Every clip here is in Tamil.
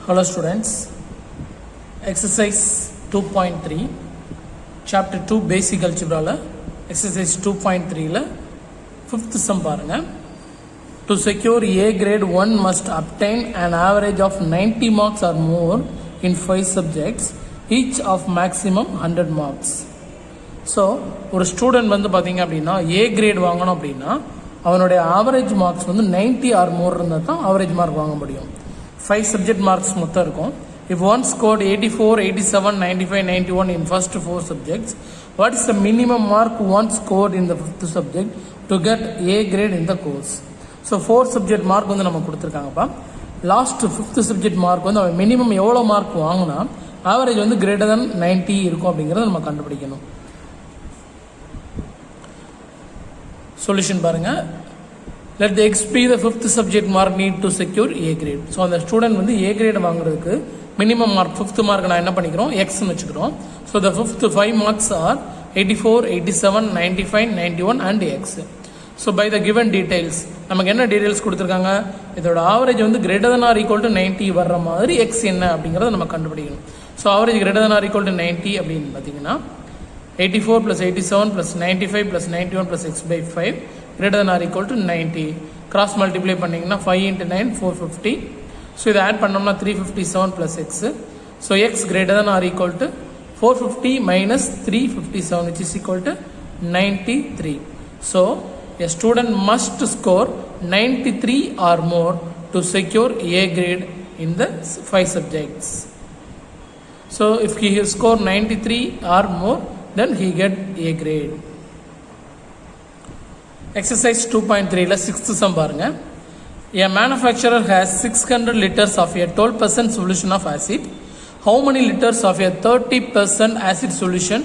Hello students, exercise 2.3 chapter 2 basic algebra la exercise 2.3 la 5th sum parunga. To secure A grade, one must obtain an average of 90 marks or more in 5 subjects, each of maximum 100 marks. So ஒரு ஸ்டூடெண்ட் வந்து பார்த்தீங்க அப்படின்னா A grade வாங்கணும் அப்படின்னா அவனுடைய ஆவரேஜ் மார்க்ஸ் வந்து 90 ஆர் மோர் இருந்தால் தான் ஆவரேஜ் மார்க் வாங்க முடியும். 5 சப்ஜெக்ட் மார்க்ஸ் மொத்தம் இருக்கும். If one scored 84, 87, 95, 91 in first 4 subjects, what is the minimum mark one scored in the 5th subject to get A grade in the course? So 4 subject mark வந்து நம்ம கொடுத்துருக்காங்கப்பா. லாஸ்ட் 5th சப்ஜெக்ட் மார்க் வந்து அவன் மினிமம் எவ்வளோ மார்க் வாங்கினா ஆவரேஜ் வந்து கிரேட்டர் தென் 90 இருக்கும் அப்படிங்கிறத நம்ம கண்டுபிடிக்கணும். சொல்யூஷன் பாருங்க. Let the X be the 5th subject mark need to secure A grade. So அந்த ஸ்டூடெண்ட் வந்து A grade வாங்குறதுக்கு மினிமம் மார்க் 5th மார்க் நான் என்ன பண்ணிக்கிறோம் எக்ஸ்ன்னு வச்சுக்கிறோம். So the 5th 5 marks are 84, 87, 95, 91 and X. So by the given details நமக்கு என்ன டீடைல்ஸ் கொடுத்துருக்காங்க, இதோட ஆவரேஜ் வந்து greater than or equal to 90 வர்ற மாதிரி எக்ஸ் என்ன அப்படிங்கிறத நம்ம கண்டுபிடிக்கணும். So average greater than or equal to 90 அப்படின்னு பார்த்தீங்கன்னா 84 plus 87 plus 95 plus 91 plus x by 5 greater than or equal to 90. Cross multiply பண்ணிங்கன்னா 5 into 9 450. ஸோ இதை ஆட் பண்ணோம்னா 357 plus x. So x greater than or equal to 450 minus 357 which is equal to 93. So a student must score 93 or more to secure A grade in the 5 subjects. So if he score 93 or more, then he get A grade. Exercise 2.3 la 6th sum பாருங்க. A manufacturer has 600 liters of a 12% solution of acid. How many liters of a 30% acid solution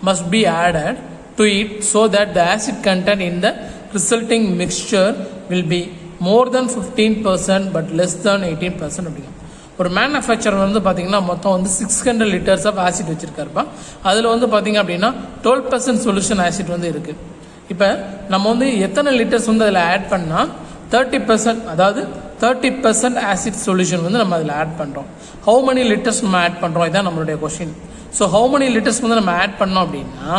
must be added to it so that the acid content in the resulting mixture will be more than 15% but less than 18% அப்படிங்க. ஒரு மேனுஃபேக்சரர் வந்து பார்த்தீங்கன்னா மொத்தம் வந்து 600 லிட்டர்ஸ் ஆஃப் ஆசிட் வச்சுருக்காருப்பா. அதில் வந்து பார்த்தீங்க அப்படின்னா 12% சொல்யூஷன் ஆசிட் வந்து இருக்குது. இப்போ நம்ம வந்து எத்தனை லிட்டர்ஸ் வந்து அதில் ஆட் பண்ணால் 30%, அதாவது 30% ஆசிட் சொல்யூஷன் வந்து நம்ம அதில் ஆட் பண்ணுறோம். ஹவு மெனி லிட்டர்ஸ் நம்ம ஆட் பண்ணுறோம், இதுதான் நம்மளுடைய question. So how many litres வந்து நம்ம ஆட் பண்ணோம் அப்படின்னா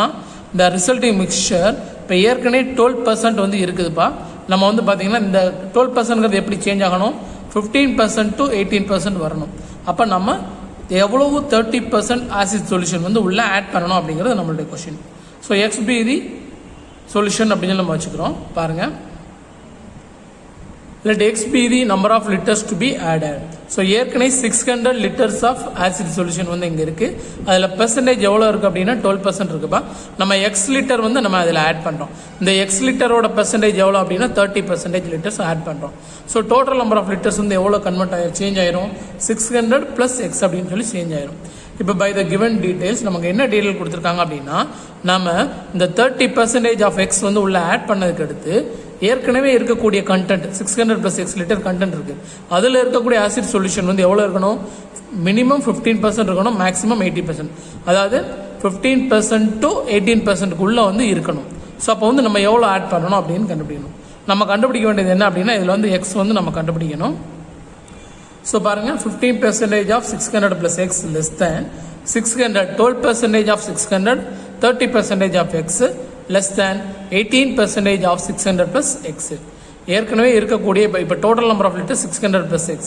இந்த ரிசல்ட்டிங் மிக்சர் இப்போ ஏற்கனவே 12% வந்து இருக்குதுப்பா. நம்ம வந்து பார்த்தீங்கன்னா இந்த 12% எப்படி சேஞ்ச் ஆகணும், 15% to 18% வரணும். அப்போ நம்ம எவ்வளவு 30% ஆசிட் சொல்யூஷன் வந்து உள்ளே ஆட் பண்ணணும் அப்படிங்கிறது நம்மளுடைய question. So X be the solution அப்படின்னு நம்ம வச்சுக்கிறோம். பாருங்கள், let x be the number of liters to be added. So ஏற்கனவே 600 liters of acid solution வந்து இங்கே இருக்குது. அதில் பெர்சன்டேஜ் எவ்வளோ இருக்குது அப்படின்னா 12% இருக்குப்பா. நம்ம எக்ஸ் லிட்டர் வந்து நம்ம அதில் ஆட் பண்ணுறோம். இந்த எக்ஸ் லிட்டரோட பெர்சன்டேஜ் எவ்வளோ அப்படின்னா 30% லிட்டர்ஸ் ஆட் பண்ணுறோம். So total number of litres வந்து எவ்வளோ கன்வெர்ட் ஆகிடும், சேஞ்ச் ஆயிரும் 600 + x அப்படின்னு சொல்லி சேஞ்ச் ஆயிரும். இப்போ பை த கிவன் டீடைல்ஸ் நமக்கு என்ன டீடைல் கொடுத்துருக்காங்க அப்படின்னா நம்ம இந்த 30% ஆஃப் எக்ஸ் வந்து உள்ள ஆட் பண்ணதுக்கு அடுத்து ஏற்கனவே இருக்கக்கூடிய கண்டென்ட் 600 + x லிட்டர் கண்டென்ட் இருக்குது. அதில் இருக்கக்கூடிய ஆசிட் சொல்யூஷன் வந்து எவ்வளோ இருக்கணும், மினிமம் 15% இருக்கணும், மேக்ஸிமம் 80%. அதாவது 15% to 18% வந்து இருக்கணும். ஸோ அப்போ வந்து நம்ம எவ்வளோ ஆட் பண்ணணும் அப்படின்னு கண்டுபிடிக்கணும். நம்ம கண்டுபிடிக்க வேண்டியது என்ன அப்படின்னா இதில் வந்து எக்ஸ் வந்து நம்ம கண்டுபிடிக்கணும். ஸோ பாருங்கள், 15% of 600 + x less than 600, 12% of 600, 30% of x less than 18% of 600 + x. ஏற்கனவே இருக்கக்கூடிய இப்போ total number of litre 600 + x,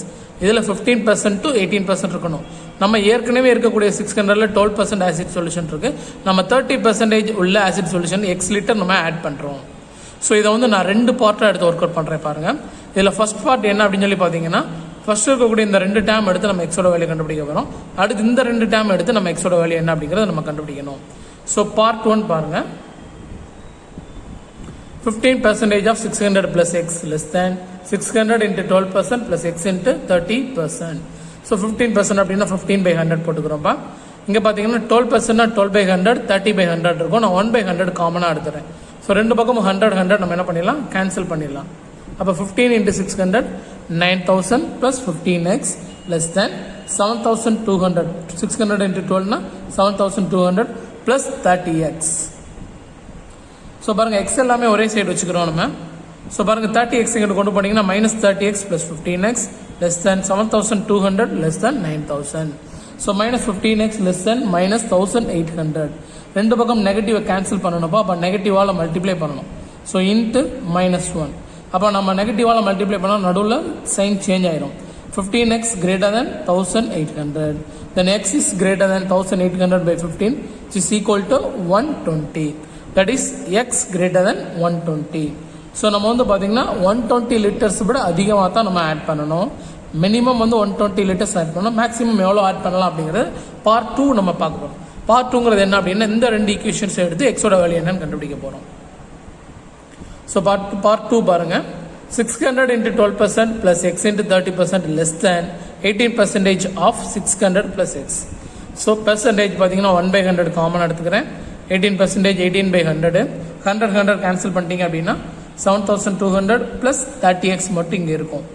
இதில் 15% to 18% இருக்கணும். நம்ம ஏற்கனவே இருக்கக்கூடிய 600ல் 12% ஆசிட் சொல்யூஷன் இருக்குது. நம்ம 30% உள்ள ஆசிட் சொல்யூஷன் எக்ஸ் லிட்டர் நம்ம ஆட் பண்ணுறோம். ஸோ இதை வந்து நான் 2 பார்ட்டாக எடுத்து ஒர்க் அவுட் பண்ணுறேன். பாருங்கள், இதில் ஃபர்ஸ்ட் பார்ட் என்ன அப்படின்னு சொல்லி பார்த்தீங்கன்னா ஃபர்ஸ்ட் இருக்கக்கூடிய இந்த 2 டேம் எடுத்து நம்ம எக்ஸோட வேல்யூ கண்டுபிடிக்க போகிறோம். அடுத்து இந்த 2 டேம் எடுத்து நம்ம எக்ஸோட வேல்யூ என்ன அப்படிங்கிறத நம்ம கண்டுபிடிக்கணும். ஸோ பார்ட் 1 பாருங்கள், 15% of 600 + x less than 600 into 12% plus x into 30%. So 15% அப்படின்னா 15/100 போட்டுக்கிறோம்ப்பா. இங்கே பார்த்தீங்கன்னா 12%னா 12/100, 30/100 இருக்கும். நான் 1/100 காமனாக எடுத்துறேன். ஸோ 2 பக்கமும் 100 100 நம்ம என்ன பண்ணிடலாம், கேன்சல் பண்ணிடலாம். அப்போ 15 into 600 9000 plus 15x less than 7200. 600 into 12 7200 plus 30x. So பாருங்கள், எக்ஸ் எல்லாமே ஒரே சைடு வச்சுக்கிறோம் நம்ம. ஸோ பாருங்கள், 30x இங்கிட்ட கொண்டு போனீங்கன்னா -30x plus 15x less than 7,200 less than 9,000. So minus 15x less than minus 1,800. ரெண்டு பக்கம் நெகட்டிவை கேன்சல் பண்ணணும்ப்பா. அப்போ நெகட்டிவால் மல்டிப்ளை பண்ணணும். So into -1. அப்போ நம்ம நெகட்டிவால் மல்டிப்ளை பண்ணால் நடுவில் சைன் சேஞ்ச் ஆயிரும். 15x greater than 1,800. Then x is greater than 1,800 by 15 which is equal to 120. That is x greater than 120. So நம்ம வந்து பார்த்தீங்கன்னா 120 லிட்டர்ஸ் விட அதிகமாக தான் நம்ம ஆட் பண்ணணும். மினிமம் வந்து 120 லிட்டர்ஸ் ஆட் பண்ணணும். மேக்ஸிமம் எவ்வளோ ஆட் பண்ணலாம் அப்படிங்கிறது பார்ட் 2 நம்ம பார்க்க போகிறோம். பார்ட் 2ங்கிறது என்ன அப்படின்னா இந்த ரெண்டு ஈக்குவேஷன்ஸ் எடுத்து எக்ஸோட வேல்யூ என்னன்னு கண்டுபிடிக்க போகிறோம். ஸோ பார்ட் 2 பாருங்கள். 600 into 12% plus x into 30% less than 18% of 600 plus x. So percentage பார்த்தீங்கன்னா 1/100 காமன் எடுத்துக்கிறேன். 18% 18 by 100. 100 கேன்சல் பண்ணிட்டீங்க அப்படின்னா 7,200 plus 30x மட்டும் இங்கே இருக்கும்.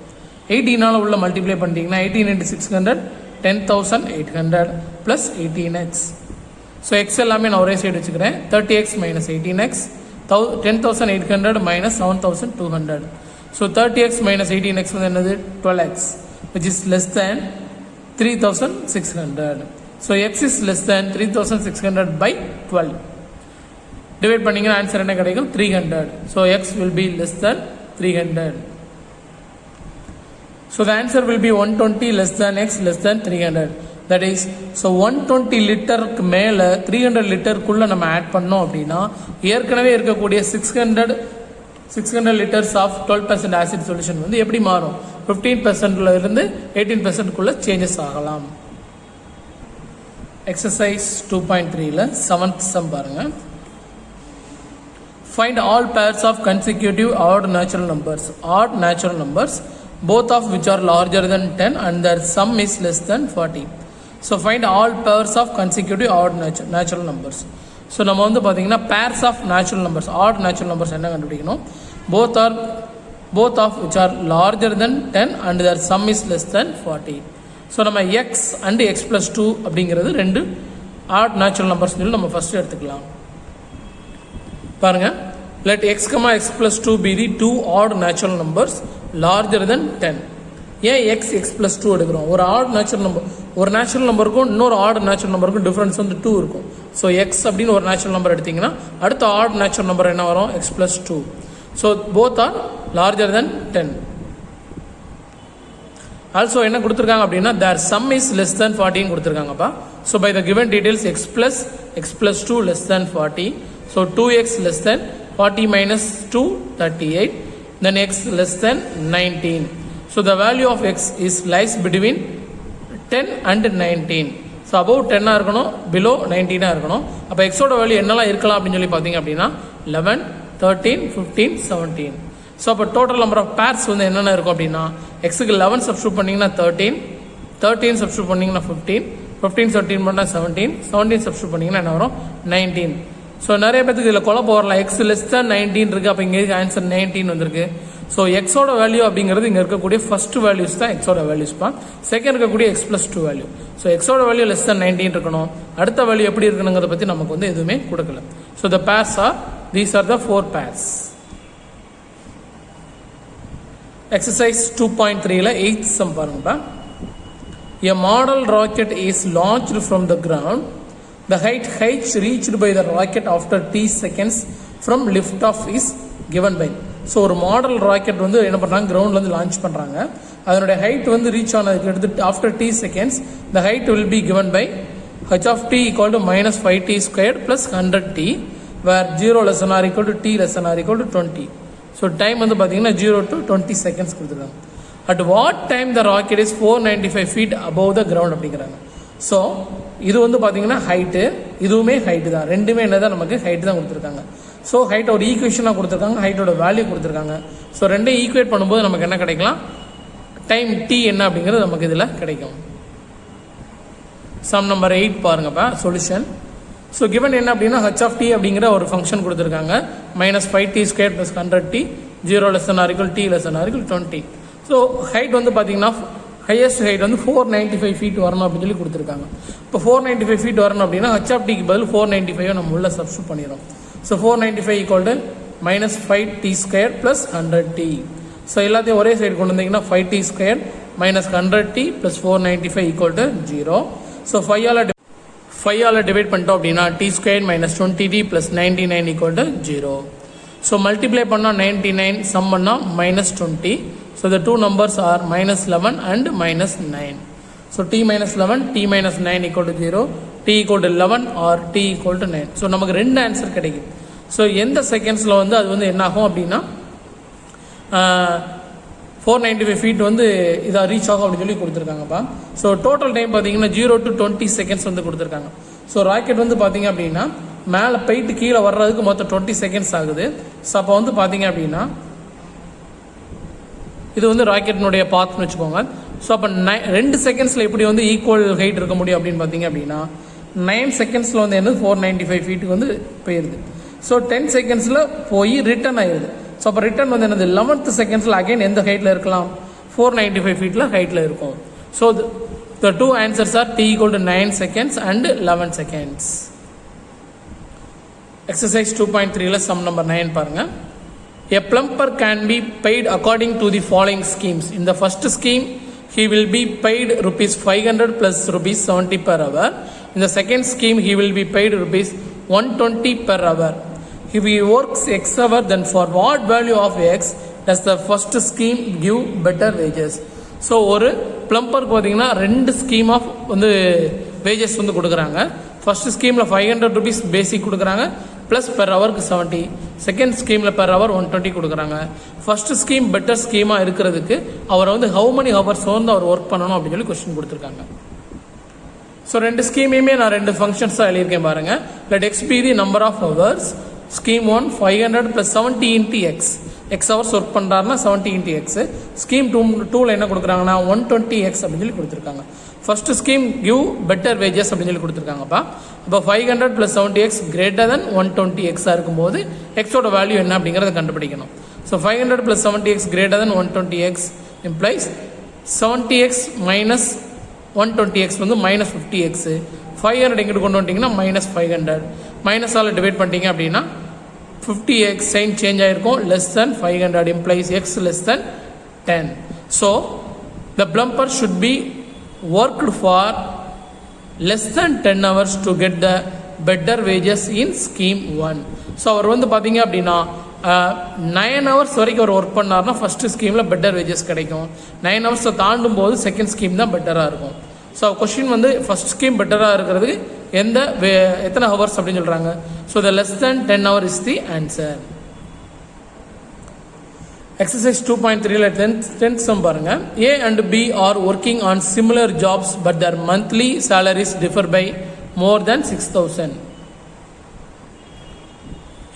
18ஆல் உள்ள மல்டிப்ளை பண்ணிட்டீங்கன்னா 18 into 600 10,800 plus 18x. So X எல்லாமே நான் ஒரே சைடு வச்சுக்கிறேன். 30x minus 18x 10,800 minus 7,200. So 30x minus 18x வந்து என்னது 12x which is less than 3,600. So x is less than 3,600 by 12. Divide பண்ணிங்கன்னா ஆன்சர் என்ன கிடைக்கும் 300. So x will be less than 300. So the answer will be 120 less than x less than 300. That is, so 120 லிட்டருக்கு மேலே 300 லிட்டருக்குள்ளே நம்ம ஆட் பண்ணோம் அப்படின்னா ஏற்கனவே இருக்கக்கூடிய 600 லிட்டர்ஸ் ஆஃப் 12% ஆசிட் சொல்யூஷன் வந்து எப்படி மாறும் 15% இருந்து 18%க்குள்ளே சேஞ்சஸ் ஆகலாம். எக்ஸசைஸ் 2.3ல 7th சம் பாருங்க. Find all pairs of consecutive odd natural numbers both of which are larger than 10 and their sum is less than 40. So find all pairs of consecutive odd natural numbers. So நம்ம வந்து பார்த்தீங்கன்னா pairs of natural numbers, odd natural numbers என்ன கண்டுபிடிக்கணும். both of which are larger than 10 and their sum is less than 40. So நம்ம x and x plus 2 அப்படிங்கிறது ரெண்டு odd natural numbers நம்ம ஃபர்ஸ்ட் எடுத்துக்கலாம். பாருங்க, let x, x plus 2 be the two odd natural numbers larger than 10. ஏன் x plus 2 எடுக்கிறோம்? ஒரு ஆட் நேச்சுரல் நம்பர், ஒரு நேச்சுரல் நம்பருக்கும் இன்னொரு ஆட் நேச்சுரல் நம்பருக்கும் டிஃப்ரென்ஸ் வந்து 2 இருக்கும். ஸோ எக்ஸ் அப்படின்னு ஒரு நேச்சுரல் நம்பர் எடுத்திங்கன்னா அடுத்த ஆட் நேச்சுரல் நம்பர் என்ன வரும் x plus 2. So both are larger than 10. Also என்ன கொடுத்துருக்காங்க அப்படின்னா their sum is less than 40 கொடுத்துருக்காங்கப்பா. So by the given details x plus 2 less than 40. So 2x less than 40 minus 2 38. Then x less than 19. So the value of x is lies between 10 and 19. So above 10 இருக்கணும், below 19 இருக்கணும். அப்போ x ஓட வேல்யூ என்னெல்லாம் இருக்கலாம் அப்படின்னு சொல்லி பார்த்தீங்க அப்படின்னா 11, 13, 15, 17. ஸோ அப்போ டோட்டல் நம்பர் ஆஃப் பேர்ஸ் வந்து என்னென்ன இருக்கும் அப்படின்னா எக்ஸுக்கு 11 சப்ஸ்டியூட் பண்ணிங்கன்னா 13 சப்ஸ்டியூட் பண்ணிங்கன்னா 15 17 பண்ணால் 17 சப்ஸ்டியூட் பண்ணிங்கன்னா என்ன வரும் 19. ஸோ நிறைய பேருக்கு இதில் குழப்பம் வரலாம். எக்ஸ் லெஸ் தான் 19 இருக்குது, அப்போ இங்கே ஆன்சர் 19 வந்திருக்கு. ஸோ எக்ஸோட வேல்யூ அப்படிங்கிறது இங்கே இருக்கக்கூடிய ஃபர்ஸ்ட் வேல்யூஸ் தான் எக்ஸோட வேல்யூஸ்ப்பா. செகண்ட் இருக்கக்கூடிய x plus 2 வேல்யூ. ஸோ எக்ஸோட வேல்யூ லெஸ் தான் 19 இருக்கணும். அடுத்த வேல்யூ எப்படி இருக்கணுங்கிறத பற்றி நமக்கு வந்து எதுவுமே கொடுக்கல. So the pairs are these are the 4 pairs. Exercise 2.3ல 8th சம் பாருங்கப்பா. A model rocket is launched from the ground. The height reached by the rocket after t seconds from liftoff is given by. So ஒரு மாடல் ராக்கெட் வந்து என்ன பண்ணுறாங்க, கிரவுண்ட்லேருந்து லான்ச் பண்ணுறாங்க. அதனுடைய ஹைட் வந்து ரீச் ஆனதுக்கு எடுத்து after t seconds the height will be given by h of t equal to minus 5t squared plus 100t where 0 less than or equal to t less than or equal to 20. So time வந்து பார்த்தீங்கன்னா 0 to 20 seconds கொடுத்துருக்காங்க. At what time the rocket is 495 feet above the ground அப்படிங்கிறாங்க. ஸோ இது வந்து பார்த்தீங்கன்னா ஹைட்டு, இதுவுமே ஹைட்டு தான், ரெண்டுமே என்னதான் நமக்கு ஹைட்டு தான் கொடுத்துருக்காங்க. ஸோ ஹைட்டோட ஈக்குவேஷனாக கொடுத்துருக்காங்க, ஹைட்டோட வேல்யூ கொடுத்துருக்காங்க. ஸோ ரெண்டையும் ஈக்குவேட் பண்ணும்போது நமக்கு என்ன கிடைக்கலாம், டைம் t என்ன அப்படிங்கிறது நமக்கு இதில் கிடைக்கும். சம் நம்பர் 8 பாருங்கப்பா சொல்யூஷன். ஸோ கிவன் என்ன அப்படின்னா h of t அப்படிங்கிற ஒரு ஃபங்க்ஷன் கொடுத்துருக்காங்க. minus 5t squared plus 100t 0 less than or equal t less than or equal 20. So height வந்து பார்த்தீங்கன்னா ஹையஸ்ட் ஹைட் வந்து 495 ஃபீட் வரணும் அப்படின்னு சொல்லி கொடுத்துருக்காங்க. இப்போ 495 ஃபீட் வரணும் அப்படின்னா h of tக்கு பதில் 495 நம்ம உள்ள சப்ஸ்டியூட் பண்ணிடுறோம். So 495 equal to minus 5t squared plus 100t. So எல்லாத்தையும் ஒரே சைடு கொண்டு வந்தீங்கன்னா 5t square minus 100t plus 495 equal to 0. So 5ஆல் டிவைட் பண்ணிட்டோம் அப்படின்னா t square minus 20t plus 99 equal to 0. So multiply பண்ணால் 99 சம் பண்ணால் minus 20. So the two numbers are minus 11 and minus 9. So t minus 11 t minus 9 equal to 0, t equal to 11 or t equal to 9. So நமக்கு ரெண்டு ஆன்சர் கிடைக்கும். ஸோ எந்த செகண்ட்ஸில் வந்து அது வந்து என்ன ஆகும் அப்படின்னா 495 ஃபீட் வந்து இதாக ரீச் ஆகும் அப்படின்னு சொல்லி கொடுத்துருக்காங்கப்பா. ஸோ டோட்டல் டைம் பார்த்தீங்கன்னா 0 to 20 செகண்ட்ஸ் வந்து கொடுத்துருக்காங்க. ஸோ ராக்கெட் வந்து பார்த்தீங்க அப்படின்னா மேலே போயிட்டு கீழே வர்றதுக்கு மொத்தம் 20 செகண்ட்ஸ் ஆகுது. ஸோ அப்போ வந்து பார்த்தீங்க அப்படின்னா இது வந்து ராக்கெட்டினுடைய பாத்னு வச்சுக்கோங்க. ஸோ அப்போ 2 செகண்ட்ஸில் எப்படி வந்து ஈக்குவல் ஹைட் இருக்க முடியும் அப்படின்னு பார்த்தீங்க அப்படின்னா 9 செகண்ட்ஸில் வந்து என்ன 495 ஃபீட்டுக்கு வந்து போயிடுது. ஸோ 10 செகண்ட்ஸில் போய் ரிட்டர்ன் ஆயிடுது. ஸோ அப்போ ரிட்டர்ன் வந்து என்னது 11th செகண்ட்ஸில் அகைன் எந்த ஹைட்டில் இருக்கலாம் 495 ஃபீட்டில் ஹைட்டில் இருக்கும். So the two answers are t equal to 9 seconds and 11 seconds. Exercise 2.3ல sum number 9 பாருங்க. A plumber can be paid according to the following schemes. In the first scheme, he will be paid rupees 500 plus rupees 70 per hour. In the second scheme, he will be paid rupees 120 per hour. If he works x hour, then for what value of x does the first scheme give better wages? So ஒரு பிளம்பருக்கு பார்த்தீங்கன்னா 2 ஸ்கீம் ஆஃப் வந்து வேஜஸ் வந்து கொடுக்குறாங்க. ஃபர்ஸ்ட் ஸ்கீமில் 500 ருபீஸ் பேசிக் கொடுக்குறாங்க ப்ளஸ் பெர் ஹவருக்கு 70. செகண்ட் ஸ்கீமில் பெர் ஹவர் 120 கொடுக்குறாங்க. ஃபர்ஸ்ட் ஸ்கீம் பெட்டர் ஸ்கீமாக இருக்கிறதுக்கு அவரை வந்து ஹவு மெனி ஹவர்ஸ் வந்து அவர் ஒர்க் பண்ணணும் அப்படின்னு சொல்லி கொஸ்டின் கொடுத்துருக்காங்க. ஸோ 2 ஸ்கீமையுமே நான் 2 ஃபங்க்ஷன்ஸாக எழுதியிருக்கேன் பாருங்க. Let X be the number of hours. Scheme 1 500 + 70 × x. X hours work பண்ணுறாருன்னா 70 × x. ஸ்கீம் 2ல என்ன கொடுக்குறாங்கன்னா 120x அப்படின்னு சொல்லி கொடுத்துருக்காங்க. First scheme give better wages அப்படின்னு சொல்லி கொடுத்துருக்காங்கப்பா. அப்போ 500 + 70x greater than 120x இருக்கும்போது எக்ஸோட வேல்யூ என்ன அப்படிங்கிறத கண்டுபிடிக்கணும். So 500 + 70x greater than 120x implies 70x minus 120x வந்து -50x. 500 எங்கிட்டு கொண்டு வந்துட்டிங்கன்னா -500. மைனஸால் டிவைட் பண்ணிட்டீங்க அப்படின்னா 50x சைன் சேஞ்ச் ஆகிருக்கும் less than 500 implies x less than 10. So the plumber should be worked for less than 10 hours to get the better wages in scheme 1. So அவர் வந்து பார்த்தீங்க அப்படின்னா 9 hours வரைக்கும் அவர் ஒர்க் பண்ணார்னா ஃபர்ஸ்ட் ஸ்கீமில் பெட்டர் வேஜஸ் கிடைக்கும். 9 hours தாண்டும் போது செகண்ட் ஸ்கீம் தான் பெட்டராக இருக்கும். ஸோ கொஸ்டின் வந்து ஃபர்ஸ்ட் ஸ்கீம் பெட்டராக இருக்கிறதுக்கு எத்தனை ஹவர்ஸ் அப்படின்னு சொல்கிறாங்க. So the less than 10 hour is the answer. Exercise 2.3ல 10th sum பாருங்க. A and B are working on similar jobs but their monthly salaries differ by more than 6,000.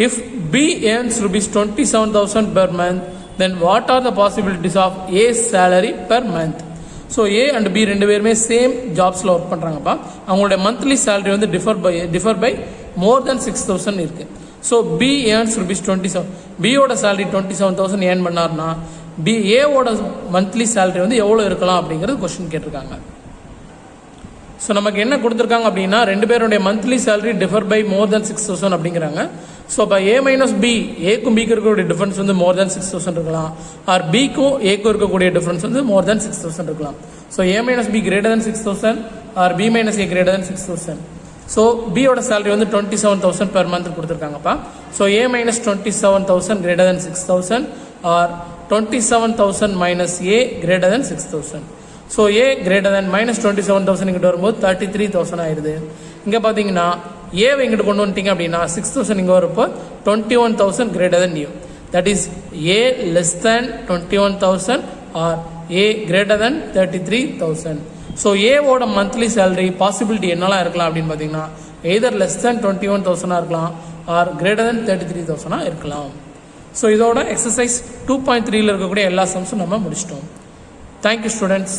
If B earns rupees 27,000 per month, then what are the possibilities of A's salary per month? So A and B 2 பேருமே சேம் ஜாப்ஸில் ஒர்க் பண்ணுறாங்கப்பா. அவங்களுடைய மந்த்லி சேலரி வந்து டிஃபர் பை மோர் தென் 6,000 இருக்குது. So B earns rupees 27. பியோட சேலரி 27,000 ஏர்ன் பண்ணார்னா ஏவோட மந்த்லி சேலரி வந்து எவ்வளோ இருக்கலாம் அப்படிங்கிறது கொஸ்டின் கேட்டிருக்காங்க. ஸோ நமக்கு என்ன கொடுத்துருக்காங்க அப்படின்னா 2 பேருடைய monthly salary differ by more than 6,000 அப்படிங்கிறாங்க. ஸோ இப்போ A minus B, ஏக்கும் பிக்கு இருக்கக்கூடிய டிஃபரன்ஸ் வந்து மோர் தென் 6,000 இருக்கலாம். ஆர் பிக்கும் ஏக்கும் இருக்கக்கூடிய டிஃபரன்ஸ் வந்து மோர் தென் 6,000 இருக்கலாம். So A minus B greater than 6,000 or B minus A greater than 6,000. So பியோட சேலரி வந்து 27,000 per month கொடுத்துருக்காங்கப்பா. So A minus 27,000 greater than 6,000 or 27,000 minus A greater than 6,000. So A greater than -27,000 இங்கிட்ட வரும்போது 33,000 ஆயிடுது. இங்கே பார்த்தீங்கன்னா ஏவை இங்கிட்ட கொண்டு வந்துட்டீங்க அப்படின்னா 6,000 இங்கே வரப்போ 21,000 greater than U. That is A less than 21,000 or A greater than 33,000. So ஏவோட மந்த்லி சேலரி பாசிபிலிட்டி என்னெல்லாம் இருக்கலாம் அப்படின்னு பார்த்தீங்கன்னா எய்தர் லெஸ் தேன் 21,000 இருக்கலாம் ஆர் கிரேட்டர் தென் 33,000 இருக்கலாம். ஸோ இதோட எக்ஸசைஸ் 2.3ல இருக்கக்கூடிய எல்லா சம்ஸும் நம்ம முடிச்சிட்டோம். Thank you students.